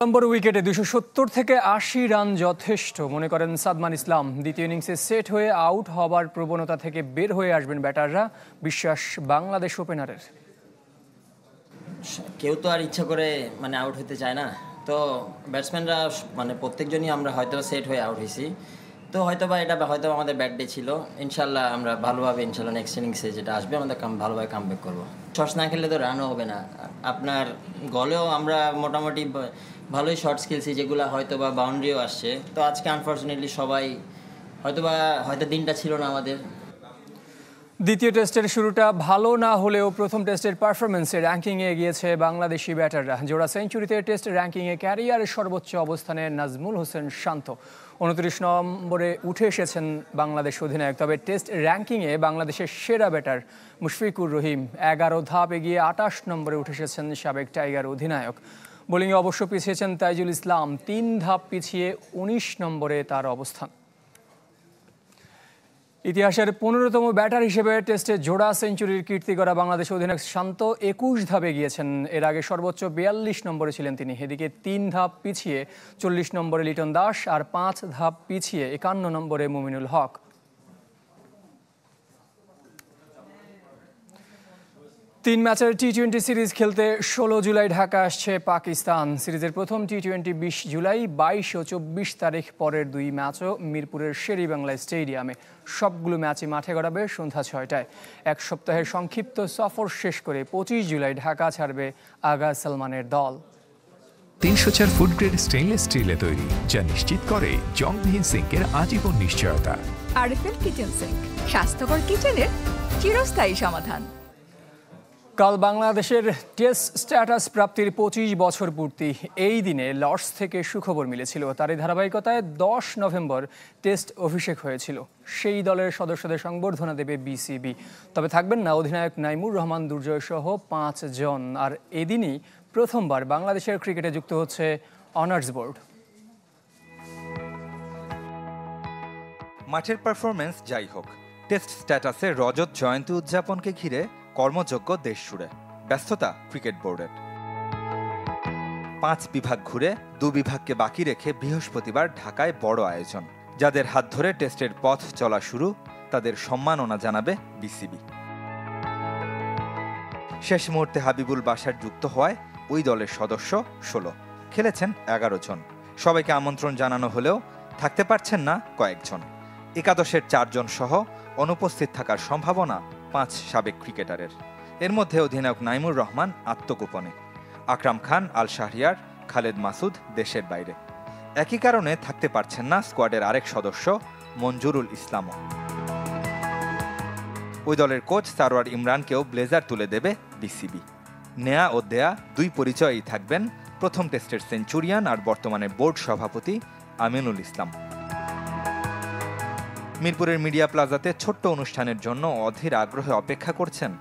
নম্বর উইকেটে ২৭০ থেকে ৮০ রান যথেষ্ট মনে করেন সাদমান ইসলাম। দ্বিতীয় ইনিংসে সেট হয়ে আউট হবার প্রবণতা থেকে বের হয়ে আসবেন ব্যাটাররা, বিশ্বাস বাংলাদেশ ওপেনারের। কেউ তো আর ইচ্ছা করে আউট হতে চায় না, তো ব্যাটসম্যানরা প্রত্যেকজনই আমরা হয়তো সেট হয়ে আউট হয়েছি, তো এটা হয়তো আমাদের ব্যাট ডে ছিল। ইনশাল্লাহ আমরা ভালোভাবে নেক্সট ইনিংসে যেটা আসবে আমাদের ভালোভাবে কামব্যাক করবো। শর্টস না খেললে তো রানও হবে না। আপনার গলেও আমরা মোটামুটি ভালোই শর্টস খেলছি, যেগুলো হয়তো বা বাউন্ডারিও আসছে। তো আজকে আনফর্চুনেটলি সবাই হয়তো দিনটা ছিল না আমাদের। দ্বিতীয় টেস্টের শুরুটা ভালো না হলেও প্রথম টেস্টের পারফরমেন্সে র্যাঙ্কিংয়ে এগিয়েছে বাংলাদেশি ব্যাটাররা। জোড়া সেঞ্চুরিতে টেস্ট র্যাঙ্কিংয়ে ক্যারিয়ারের সর্বোচ্চ অবস্থানে নাজমুল হোসেন শান্ত 29 নম্বরে উঠে এসেছেন বাংলাদেশ অধিনায়ক। তবে টেস্ট র্যাঙ্কিংয়ে বাংলাদেশের সেরা ব্যাটার মুশফিকুর রহিম 11 ধাপ এগিয়ে 28 নম্বরে উঠে এসেছেন সাবেক টাইগার অধিনায়ক। বোলিংয়ে অবশ্য পিছিয়েছেন তাইজুল ইসলাম, 3 ধাপ পিছিয়ে 19 নম্বরে তার অবস্থান। ইতিহাসের 15তম ব্যাটার হিসেবে টেস্টে জোড়া সেঞ্চুরির কীর্তি গড়া বাংলাদেশ অধিনায়ক শান্ত 21 ধাপে গিয়েছেন। এর আগে সর্বোচ্চ 42 নম্বরে ছিলেন তিনি। এদিকে 3 ধাপ পিছিয়ে 40 নম্বরে লিটন দাস আর 5 ধাপ পিছিয়ে 51 নম্বরে মুমিনুল হক। তিন ম্যাচের টি-20 সিরিজ খেলতে 16 জুলাই ঢাকা আসছে পাকিস্তান। সিরিজের প্রথম টি-20 20 জুলাই, 22 ও 24 তারিখ পরের 2 ম্যাচও মিরপুরের শেরেবাংলা স্টেডিয়ামে। সবগুলো ম্যাচই মাঠে গড়াবে সন্ধ্যা 6টায়। এক সপ্তাহের সংক্ষিপ্ত সফর শেষ করে 25 জুলাই ঢাকা ছাড়বে আগা সালমানের দল। 304 ফুড গ্রেড স্টেইনলেস স্টিলে তৈরি, যা নিশ্চিত করে জংবিহীন সিঙ্কের আজীবন নিশ্চয়তা। আরএফএল কিচেন সিঙ্ক, স্বাস্থ্যকর কিচেনের চিরস্থায়ী সমাধান। কাল বাংলাদেশের টেস্ট স্ট্যাটাস প্রাপ্তির 25 বছর পূর্তি। এই দিনে লর্ডস থেকে সুখবর মিলেছিল। তারই ধারাবাহিকতায় 10 নভেম্বর টেস্ট অভিষেক হয়েছিল। সেই দলের সদস্যদের সংবর্ধনা দেবে বিসিবি। তবে থাকবেন না অধিনায়ক নাইমুর রহমান দুর্জয় সহ 5 জন। আর এদিনই প্রথমবার বাংলাদেশের ক্রিকেটে যুক্ত হচ্ছে অনার্স বোর্ড। মাঠের পারফরমেন্স যাই হোক, টেস্ট স্ট্যাটাসের রজত জয়ন্তী উদযাপনকে ঘিরে কর্মযোগ্য দেশ জুড়ে ব্যস্ততা ক্রিকেট বোর্ডের। 5 বিভাগ ঘুরে 2 বিভাগকে বাকি রেখে বৃহস্পতিবার ঢাকায় বড় আয়োজন। যাদের হাত ধরে টেস্টের পথ চলা শুরু, তাদের সম্মাননা জানাবে বিসিবি। শেষ মুহূর্তে হাবিবুল বাশার যুক্ত হওয়ায় ওই দলের সদস্য 16, খেলেছেন 11 জন। সবাইকে আমন্ত্রণ জানানো হলেও থাকতে পারছেন না কয়েকজন। একাদশের 4 জন সহ অনুপস্থিত থাকার সম্ভাবনা 5 সাবেক ক্রিকেটারের। এর মধ্যে অধিনায়ক নাইমুর রহমান আত্মগোপনে, আকরাম খান, আল শাহরিয়ার, খালেদ মাসুদ দেশের বাইরে। একই কারণে থাকতে পারছেন না স্কোয়াডের আরেক সদস্য মঞ্জুরুল ইসলামও। ওই দলের কোচ সারোয়ার ইমরানকেও ব্লেজার তুলে দেবে বিসিবি। নেয়া ও দেয়া 2 পরিচয়ই থাকবেন প্রথম টেস্টের সেঞ্চুরিয়ান আর বর্তমানে বোর্ড সভাপতি আমিনুল ইসলাম। মিরপুরের মিডিয়া প্লাজাতে ছোট্ট অনুষ্ঠানের জন্য অধীর আগ্রহে অপেক্ষা করছেন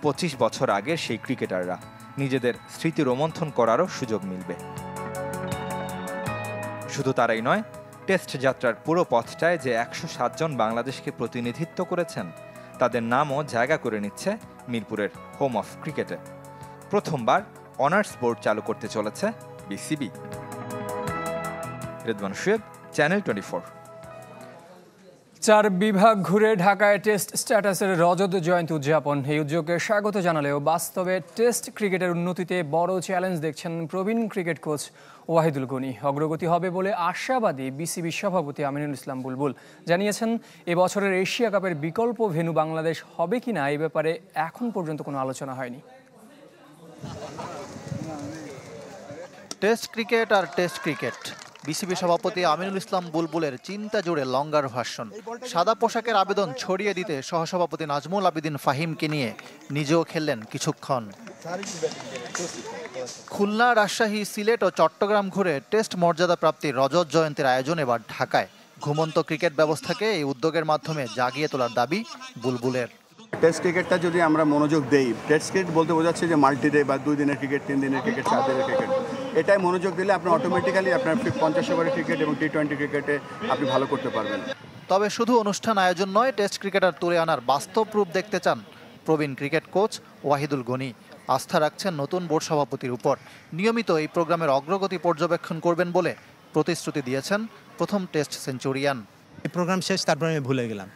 25 বছর আগের সেই ক্রিকেটাররা। নিজেদের স্মৃতি রোমন্থন করারও সুযোগ মিলবে। শুধু তারাই নয়, টেস্ট যাত্রার পুরো পথটায় যে 107 জন বাংলাদেশকে প্রতিনিধিত্ব করেছেন, তাদের নামও জায়গা করে নিচ্ছে মিরপুরের হোম অফ ক্রিকেটে। প্রথমবার অনার্স বোর্ড চালু করতে চলেছে বিসিবি। রেদওয়ান শুয়েব, চ্যানেল 24। 4 বিভাগ ঘুরে ঢাকায় টেস্ট স্ট্যাটাসের রজত জয়ন্তী উদযাপন। এই উদ্যোগকে স্বাগত জানালেও বাস্তবে টেস্ট ক্রিকেটের উন্নতিতে বড় চ্যালেঞ্জ দেখছেন প্রবীণ ক্রিকেট কোচ ওয়াহিদুল গনি। অগ্রগতি হবে বলে আশাবাদী বিসিবি সভাপতি আমিনুল ইসলাম বুলবুল। জানিয়েছেন, এবছরের এশিয়া কাপের বিকল্প ভেন্যু বাংলাদেশ হবে কিনা এই ব্যাপারে এখন পর্যন্ত কোনো আলোচনা হয়নি। টেস্ট ক্রিকেট আর টেস্ট ক্রিকেট, বিসিবি সভাপতি আমিনুল ইসলাম বুলবুলের চিন্তা জুড়ে লঙ্গার ভাষণ। সাদা পোশাকের আবেদন ছড়িয়ে দিতে সহসভাপতি নাজমুল আবেদিন ফাহিমকে নিয়ে নিজেও খেললেন কিছুক্ষণ। খুলনা, রাজশাহী, সিলেট ও চট্টগ্রাম ঘুরে টেস্ট মর্যাদা প্রাপ্তির রজত জয়ন্তীর আয়োজন এবার ঢাকায়। ঘুমন্ত ক্রিকেট ব্যবস্থাকে এই উদ্যোগের মাধ্যমে জাগিয়ে তোলার দাবি বুলবুলের। টেস্ট ক্রিকেটটা যদি আমরা মনোযোগ দেই, টেস্ট ক্রিকেট বলতে বোঝাচ্ছে যে মাল্টি ডে বা 2 দিনের ক্রিকেট, 3 দিনের ক্রিকেট, 4 দিনের ক্রিকেট, এটাই মনোযোগ দিলে আপনি অটোমেটিক্যালি আপনার 50 ওভারের ক্রিকেট এবং টি-20 ক্রিকেটে আপনি ভালো করতে পারবেন। তবে শুধু অনুষ্ঠান আয়োজন নয়, টেস্ট ক্রিকেটার তুলে আনার বাস্তব রূপ দেখতে চান প্রবীণ ক্রিকেট কোচ ওয়াহিদুল গনি। আস্থা রাখছেন নতুন বোর্ড সভাপতির উপর। নিয়মিত এই প্রোগ্রামের অগ্রগতি পর্যবেক্ষণ করবেন বলে প্রতিশ্রুতি দিয়েছেন প্রথম টেস্ট সেঞ্চুরিয়ান। এই প্রোগ্রাম শেষ, তারপরে আমি ভুলে গেলাম।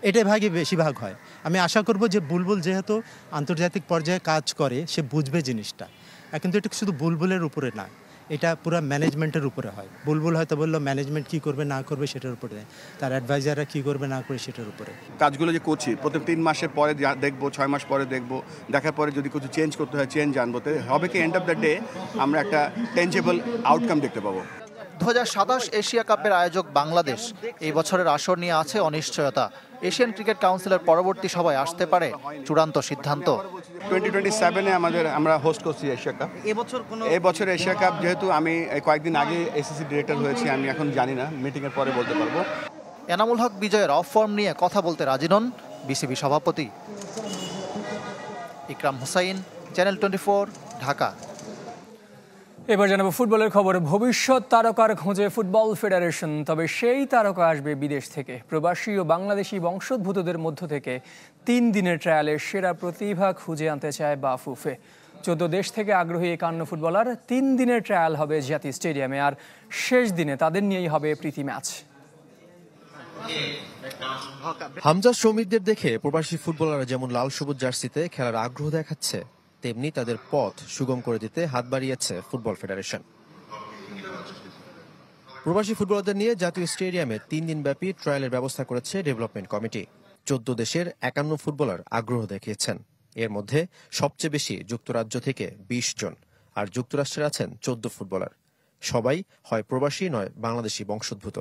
এটাই বেশিরভাগ হয়। আমি আশা করব যে বুলবুল যেহেতু আন্তর্জাতিক পর্যায়ে কাজ করে, সে বুঝবে জিনিসটা। কিন্তু এটা শুধু বুলবুলের উপরে না, এটা পুরো ম্যানেজমেন্টের উপরে হয়। বুলবুল হয়তো বললো ম্যানেজমেন্ট কী করবে না করবে সেটার উপরে, তার অ্যাডভাইজাররা কী করবে না করবে সেটার উপরে। কাজগুলো যে করছি প্রথম 3 মাসের পরে দেখবো, 6 মাস পরে দেখবো, দেখার পরে যদি কিছু চেঞ্জ করতে হয় চেঞ্জ জানবো, তো হবে কি এন্ড অফ দ্য ডে আমরা একটা টেনজেবল আউটকাম দেখতে পাবো। 2027 এশিয়া কাপের আয়োজক বাংলাদেশ এই বছরের আসর নিয়ে আছে অনিশ্চয়তা। এশিয়ান ক্রিকেট কাউন্সিলের পরবর্তী সভায় আসতে পারে চূড়ান্ত সিদ্ধান্ত। 2027-এ আমরা হোস্ট করছি এশিয়া কাপ। এবছর এশিয়া কাপ যেহেতু আমি কয়েকদিন আগে এসিসি ডিরেক্টর হয়েছি, আমি এখন জানি না, মিটিংয়ের পরে বলতে পারবো। এনামুল হক বিজয়ের অফ ফর্ম নিয়ে কথা বলতে রাজি নন বিসিবি সভাপতি। ইকরাম হুসাইন, চ্যানেল 24, ঢাকা। এবার জানাবো ফুটবলের খবর। ভবিষ্যৎ তারকার খোঁজে ফুটবল ফেডারেশন, তবে সেই তারকা আসবে বিদেশ থেকে। প্রবাসী ও বাংলাদেশি বংশোদ্ভূতদের মধ্য থেকে 3 দিনের ট্রায়ালের সেরা প্রতিভা খুঁজে আনতে চায় বাফুফে। 14 দেশ থেকে আগ্রহী 51 ফুটবলার। 3 দিনের ট্রায়াল হবে জাতীয় স্টেডিয়ামে, আর শেষ দিনে তাদের নিয়েই হবে প্রীতি ম্যাচ। হামজা শ্রমিকদের দেখে প্রবাসী ফুটবলাররা যেমন লাল সবুজ জার্সিতে খেলার আগ্রহ দেখাচ্ছে, তেমনি তাদের পথ সুগম করে দিতে হাত বাড়িয়েছে ফুটবল ফেডারেশন। প্রবাসী ফুটবলারদের নিয়ে জাতীয় স্টেডিয়ামে 3 দিনব্যাপী ট্রায়ালের ব্যবস্থা করেছে ডেভেলপমেন্ট কমিটি। 14 দেশের 51 ফুটবলার আগ্রহ দেখিয়েছেন। এর মধ্যে সবচেয়ে বেশি যুক্তরাজ্য থেকে 20 জন, আর যুক্তরাষ্ট্রের আছেন 14 ফুটবলার। সবাই হয় প্রবাসী নয় বাংলাদেশি বংশোদ্ভূত।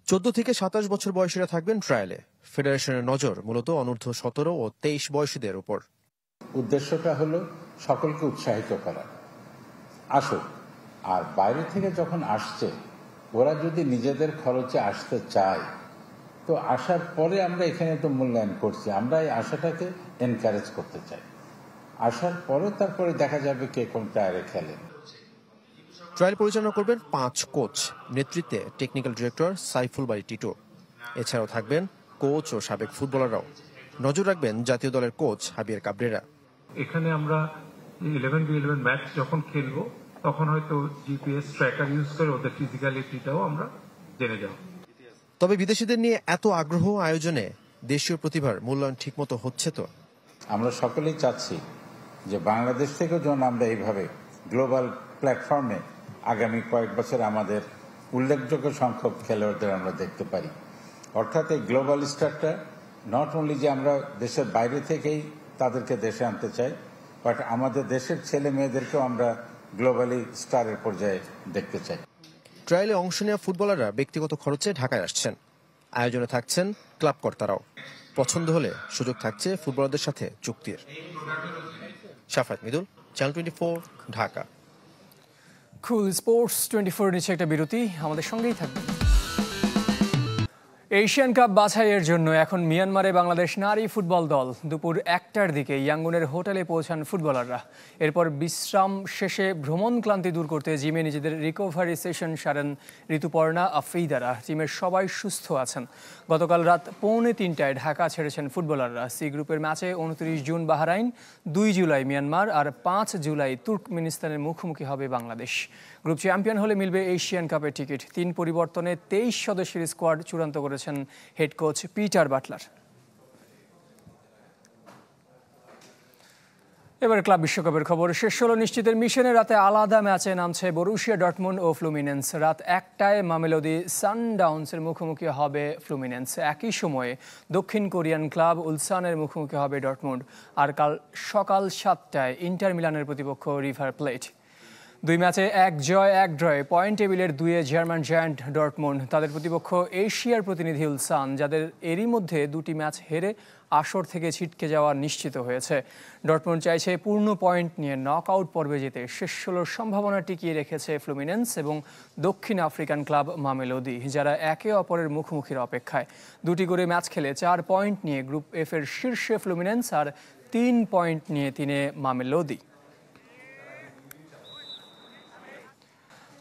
14 থেকে 27 বছর বয়সীরা থাকবেন ট্রায়ালে। ফেডারেশনের নজর মূলত অনূর্ধ্ব 17 ও 23 বয়সীদের উপর। উদ্দেশ্যটা হলো সকলকে উৎসাহিত করা, আসুক। আর বাইরে থেকে যখন আসছে, ওরা যদি নিজেদের খরচে আসতে চায়, তো আসার পরে আমরা এখানে তো মূল্যায়ন করছি, আমরা এই আশাটাকে এনকারেজ করতে চাই। আসার পরে তারপরে দেখা যাবে কে কোন টায়ারে খেলে। ট্রায়াল পরিচালনা করবেন 5 কোচ, নেতৃত্বে টেকনিক্যাল ডিরেক্টর সাইফুল বারী টিটো। এছাড়াও থাকবেন কোচ ও সাবেক ফুটবলাররাও। নজর রাখবেন জাতীয় দলের কোচ হাবিয়ার কাবরেরা। এখানে আমরা 11v11 ম্যাচ যখন খেলবো, তখন হয়তো জিপিএস ট্র্যাকার ইউজ করে ওদের ফিজিক্যালিটিটাও আমরা জেনে যাব। তবে বিদেশিদের নিয়ে এত আগ্রহ আয়োজনে দেশীয় প্রতিভার মূল্যায়ন ঠিকমতো হচ্ছে তো? আমরা সকলেই চাচ্ছি যে বাংলাদেশ থেকেও যেন আমরা এইভাবে গ্লোবাল প্ল্যাটফর্মে আগামী কয়েক বছর আমাদের উল্লেখযোগ্য সংখ্যক খেলোয়াড়দের আমরা দেখতে পারি। অর্থাৎ এই গ্লোবাল স্টারটা নট অনলি যে আমরা দেশের বাইরে থেকেই তাদেরকে দেশে আনতে চাই, বাট আমাদের দেশের ছেলে মেয়েদেরকেও আমরা গ্লোবালি স্টারের পর্যায়ে দেখতে চাই। ট্রায়ালে অংশ নেওয়া ফুটবলাররা ব্যক্তিগত খরচে ঢাকায় আসছেন। আয়োজনে থাকছেন ক্লাব কর্তারাও। পছন্দ হলে সুযোগ থাকছে ফুটবলারদের সাথে চুক্তির। শাফাত মিদুল, চ্যানেল 24, ঢাকা। কুল স্পোর্টস 24 নিচে একটা বিরতি, আমাদের সঙ্গেই থাকবে। এশিয়ান কাপ বাছাইয়ের জন্য এখন মিয়ানমারে বাংলাদেশ নারী ফুটবল দল। দুপুর 1টার দিকে ইয়াঙ্গুনের হোটেলে পৌঁছান ফুটবলাররা। এরপর বিশ্রাম শেষে ভ্রমণ ক্লান্তি দূর করতে জিমে নিজেদের রিকভারি সেশন সারেন ঋতুপর্ণা আফ্রিদারা। টিমের সবাই সুস্থ আছেন। গতকাল রাত 2:45টায় ঢাকা ছেড়েছেন ফুটবলাররা। সি গ্রুপের ম্যাচে 29 জুন বাহরাইন, 2 জুলাই মিয়ানমার আর 5 জুলাই তুর্কমেনিস্তানের মুখোমুখি হবে বাংলাদেশ। গ্রুপ চ্যাম্পিয়ন হলে মিলবে এশিয়ান কাপের টিকিট। 3 পরিবর্তনে 23 সদস্যের স্কোয়াড চূড়ান্ত করেছেন হেড কোচ পিটার বাটলার। এবার ক্লাব বিশ্বকাপের খবর। শেষ 16 নিশ্চিতের মিশনে রাতে আলাদা ম্যাচে নামছে বরুশিয়া ডর্টমুন্ড ও ফ্লুমিনেন্স। রাত 1টায় মামেলোদি সানডাউন্সের মুখোমুখি হবে ফ্লুমিনেন্স। একই সময়ে দক্ষিণ কোরিয়ান ক্লাব উলসানের মুখোমুখি হবে ডর্টমুন্ড। আর কাল সকাল 7টায় ইন্টার মিলানের প্রতিপক্ষ রিভার প্লেট। 2 ম্যাচে 1 জয় 1 ড্রয়ে পয়েন্ট টেবিলের 2-এ জার্মান জায়ান্ট ডর্টমুন্ড। তাদের প্রতিপক্ষ এশিয়ার প্রতিনিধি উলসান, যাদের এরই মধ্যে 2টি ম্যাচ হেরে আসর থেকে ছিটকে যাওয়া নিশ্চিত হয়েছে। ডর্টমুন্ড চাইছে পূর্ণ পয়েন্ট নিয়ে নকআউট পর্বে যেতে। শেষ 16 সম্ভাবনা টিকিয়ে রেখেছে ফ্লুমিনেন্স এবং দক্ষিণ আফ্রিকান ক্লাব মামেলোদি, যারা একে অপরের মুখোমুখির অপেক্ষায়। 2টি করে ম্যাচ খেলে 4 পয়েন্ট নিয়ে গ্রুপ এফ এর শীর্ষে ফ্লুমিনেন্স আর 3 পয়েন্ট নিয়ে 3-এ মামেলোদি।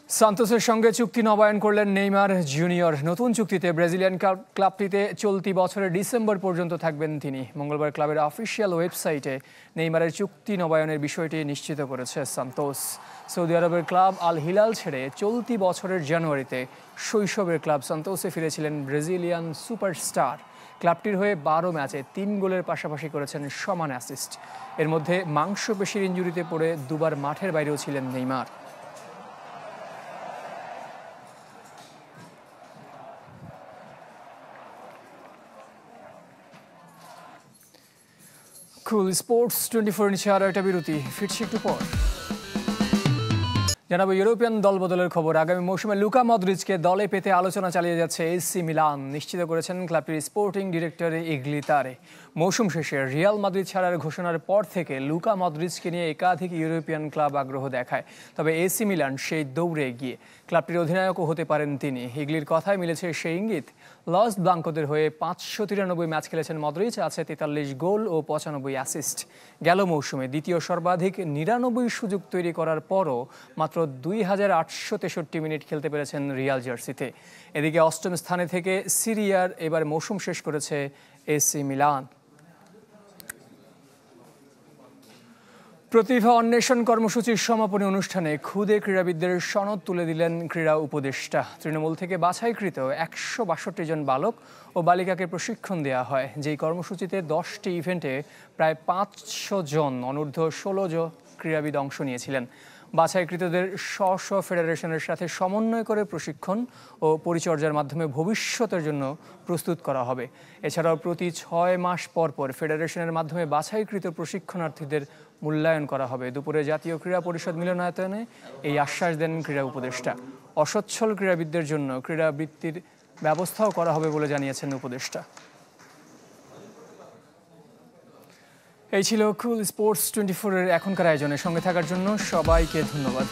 সান্তোসের সঙ্গে চুক্তি নবায়ন করলেন নেইমার জুনিয়র। নতুন চুক্তিতে ব্রাজিলিয়ান ক্লাবটিতে চলতি বছরের ডিসেম্বর পর্যন্ত থাকবেন তিনি। মঙ্গলবার ক্লাবের অফিসিয়াল ওয়েবসাইটে নেইমারের চুক্তি নবায়নের বিষয়টি নিশ্চিত করেছে সান্তোস। সৌদি আরবের ক্লাব আল হিলাল ছেড়ে চলতি বছরের জানুয়ারিতে শৈশবের ক্লাব সান্তোসে ফিরেছিলেন ব্রাজিলিয়ান সুপারস্টার। ক্লাবটির হয়ে 12 ম্যাচে 3 গোলের পাশাপাশি করেছেন সমান অ্যাসিস্ট। এর মধ্যে মাংসপেশির ইনজুরিতে পড়ে দুবার মাঠের বাইরেও ছিলেন নেইমার। কুল স্পোর্টস 24 নিচে আরও একটা বিরতি, ফিরছি একটু পর। জানাবো ইউরোপিয়ান দলবদলের খবর। আগামী মৌসুমে লুকা মদ্রিচকে দলে পেতে আলোচনা চালিয়ে যাচ্ছে এসি মিলান, নিশ্চিত করেছেন ক্লাবটির স্পোর্টিং ডিরেক্টর ইগলি তারে। মৌসুম শেষে রিয়াল মাদ্রিদ ছাড়ার ঘোষণার পর থেকে লুকা মদ্রিচকে নিয়ে একাধিক ইউরোপিয়ান ক্লাব আগ্রহ দেখায়। তবে এসি মিলান সেই দৌড়ে এগিয়ে, ক্লাবটির অধিনায়কও হতে পারেন তিনি। ইগলির কথায় মিলেছে সেই ইঙ্গিত। লস ব্লাঙ্কোদের হয়ে 593 ম্যাচ খেলেছেন মদ্রিচ, আছে 43 গোল ও 95 অ্যাসিস্ট। গেল মৌসুমে দ্বিতীয় সর্বাধিক 99 সুযোগ তৈরি করার পরও মাত্র 2863 মিনিট খেলতে পেরেছেন রিয়াল জার্সিতে। এদিকে অষ্টম স্থানে থেকে সিরিয়ার এবার মৌসুম শেষ করেছে এসি মিলান। প্রতিভা অন্বেষণ কর্মসূচির সমাপনী অনুষ্ঠানে খুদে ক্রীড়াবিদদের সনদ তুলে দিলেন ক্রীড়া উপদেষ্টা। তৃণমূল থেকে বাছাইকৃত 162 জন বালক ও বালিকাকে প্রশিক্ষণ দেওয়া হয়। যেই কর্মসূচিতে 10টি ইভেন্টে প্রায় 500 জন অনূর্ধ্ব 16 ক্রীড়াবিদ অংশ নিয়েছিলেন। বাছাইকৃতদের স্ব ফেডারেশনের সাথে সমন্বয় করে প্রশিক্ষণ ও পরিচর্যার মাধ্যমে ভবিষ্যতের জন্য প্রস্তুত করা হবে। এছাড়াও প্রতি 6 মাস পর পর ফেডারেশনের মাধ্যমে বাছাইকৃত প্রশিক্ষণার্থীদের মূল্যায়ন করা হবে। দুপুরে জাতীয় ক্রীড়া পরিষদ মিলনায়তনে এই আশ্বাস দেন ক্রীড়া উপদেষ্টা। অসচ্ছল ক্রীড়াবিদদের জন্য ক্রীড়াবৃত্তির ব্যবস্থাও করা হবে বলে জানিয়েছেন উপদেষ্টা। এই ছিল কুল স্পোর্টস 24-এর এখনকার আয়োজনে। সঙ্গে থাকার জন্য সবাইকে ধন্যবাদ।